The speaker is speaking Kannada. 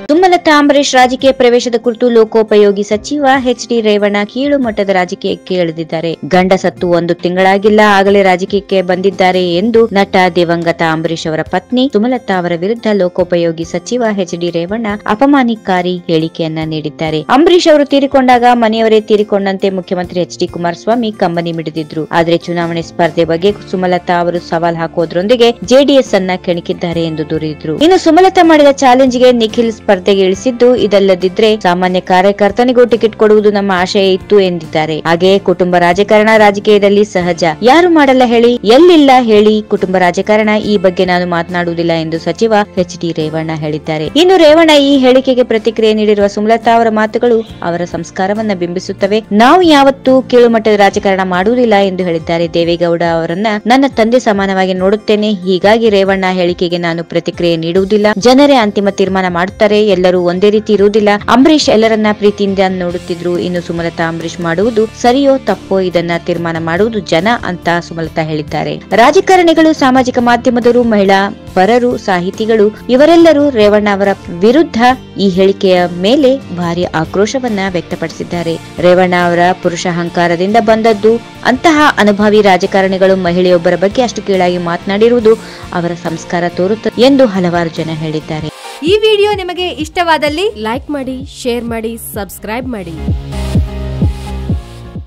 ಸುಮಲತಾ ಅಂಬರೀಶ್ ರಾಜಕೀಯ ಪ್ರವೇಶದ ಕುರಿತು ಲೋಕೋಪಯೋಗಿ ಸಚಿವ ಎಚ್.ಡಿ. ರೇವಣ್ಣ ಕೀಳು ಮಟ್ಟದ ರಾಜಕೀಯಕ್ಕೆ ಇಳಿದಿದ್ದಾರೆ. ಗಂಡ ಸತ್ತು 1 ತಿಂಗಳಾಗಿಲ್ಲ, ಆಗಲೇ ರಾಜಕೀಯಕ್ಕೆ ಬಂದಿದ್ದಾರೆ ಎಂದು ನಟ ದಿವಂಗತ ಅಂಬರೀಶ್ ಅವರ ಪತ್ನಿ ಸುಮಲತಾ ಅವರ ವಿರುದ್ಧ ಲೋಕೋಪಯೋಗಿ ಸಚಿವ ಎಚ್.ಡಿ. ರೇವಣ್ಣ ಅಪಮಾನಕಾರಿ ಹೇಳಿಕೆಯನ್ನ ನೀಡಿದ್ದಾರೆ. ಅಂಬರೀಶ್ ಅವರು ತೀರಿಕೊಂಡಾಗ ಮನೆಯವರೇ ತೀರಿಕೊಂಡಂತೆ ಮುಖ್ಯಮಂತ್ರಿ ಎಚ್.ಡಿ. ಕುಮಾರಸ್ವಾಮಿ ಕಂಬನಿ ಮಿಡಿದಿದ್ರು. ಆದ್ರೆ ಚುನಾವಣೆ ಸ್ಪರ್ಧೆ ಬಗ್ಗೆ ಸುಮಲತಾ ಅವರು ಸವಾಲ್ ಹಾಕೋದ್ರೊಂದಿಗೆ ಜೆಡಿಎಸ್ ಅನ್ನ ಕೆಣಕಿದ್ದಾರೆ ಎಂದು ದೂರಿದ್ರು. ಇನ್ನು ಸುಮಲತಾ ಮಾಡಿದ ಚಾಲೆಂಜ್ಗೆ ನಿಖಿಲ್ ಸ್ಪರ್ಧೆಗೆ ಇಳಿಸಿದ್ದು, ಇದಲ್ಲದಿದ್ರೆ ಸಾಮಾನ್ಯ ಕಾರ್ಯಕರ್ತನಿಗೂ ಟಿಕೆಟ್ ಕೊಡುವುದು ನಮ್ಮ ಆಶಯ ಇತ್ತು ಎಂದಿದ್ದಾರೆ. ಹಾಗೆಯೇ ಕುಟುಂಬ ರಾಜಕಾರಣ ರಾಜಕೀಯದಲ್ಲಿ ಸಹಜ, ಯಾರು ಮಾಡಲ್ಲ ಹೇಳಿ, ಎಲ್ಲಿಲ್ಲ ಹೇಳಿ, ಕುಟುಂಬ ರಾಜಕಾರಣ ಈ ಬಗ್ಗೆ ನಾನು ಮಾತನಾಡುವುದಿಲ್ಲ ಎಂದು ಸಚಿವ ಎಚ್.ಡಿ. ರೇವಣ್ಣ ಹೇಳಿದ್ದಾರೆ. ಇನ್ನು ರೇವಣ್ಣ ಈ ಹೇಳಿಕೆಗೆ ಪ್ರತಿಕ್ರಿಯೆ ನೀಡಿರುವ ಸುಮಲತಾ ಅವರ ಮಾತುಗಳು ಅವರ ಸಂಸ್ಕಾರವನ್ನ ಬಿಂಬಿಸುತ್ತವೆ. ನಾವು ಯಾವತ್ತೂ ಕೀಳುಮಟ್ಟದ ರಾಜಕಾರಣ ಮಾಡುವುದಿಲ್ಲ ಎಂದು ಹೇಳಿದ್ದಾರೆ. ದೇವೇಗೌಡ ಅವರನ್ನ ನನ್ನ ತಂದೆ ಸಮಾನವಾಗಿ ನೋಡುತ್ತೇನೆ, ಹೀಗಾಗಿ ರೇವಣ್ಣ ಹೇಳಿಕೆಗೆ ನಾನು ಪ್ರತಿಕ್ರಿಯೆ ನೀಡುವುದಿಲ್ಲ. ಜನರೇ ಅಂತಿಮ ತೀರ್ಮಾನ ಮಾಡುತ್ತಾರೆ, ಎಲ್ಲರೂ ಒಂದೇ ರೀತಿ ಇರುವುದಿಲ್ಲ. ಅಂಬರೀಶ್ ಎಲ್ಲರನ್ನ ಪ್ರೀತಿಯಿಂದ ನೋಡುತ್ತಿದ್ರು. ಇನ್ನು ಸುಮಲತಾ ಅಂಬರೀಶ್ ಮಾಡುವುದು ಸರಿಯೋ ತಪ್ಪೋ ಇದನ್ನ ತೀರ್ಮಾನ ಮಾಡುವುದು ಜನ ಅಂತ ಸುಮಲತಾ ಹೇಳಿದ್ದಾರೆ. ರಾಜಕಾರಣಿಗಳು, ಸಾಮಾಜಿಕ ಮಾಧ್ಯಮದವರು, ಮಹಿಳಾ ಪರರು, ಸಾಹಿತಿಗಳು ಇವರೆಲ್ಲರೂ ರೇವಣ್ಣ ಅವರ ವಿರುದ್ಧ ಈ ಹೇಳಿಕೆಯ ಮೇಲೆ ಭಾರಿ ಆಕ್ರೋಶವನ್ನ ವ್ಯಕ್ತಪಡಿಸಿದ್ದಾರೆ. ರೇವಣ್ಣ ಅವರ ಪುರುಷಾಹಂಕಾರದಿಂದ ಬಂದದ್ದು. ಅಂತಹ ಅನುಭವಿ ರಾಜಕಾರಣಿಗಳು ಮಹಿಳೆಯೊಬ್ಬರ ಬಗ್ಗೆ ಅಷ್ಟು ಕೀಳಾಗಿ ಮಾತನಾಡಿರುವುದು ಅವರ ಸಂಸ್ಕಾರ ತೋರುತ್ತದೆ ಎಂದು ಹಲವಾರು ಜನ ಹೇಳಿದ್ದಾರೆ. ಈ ವಿಡಿಯೋ ನಿಮಗೆ ಇಷ್ಟವಾದಲ್ಲಿ ಲೈಕ್ ಮಾಡಿ, ಶೇರ್ ಮಾಡಿ, ಸಬ್ಸ್ಕ್ರೈಬ್ ಮಾಡಿ.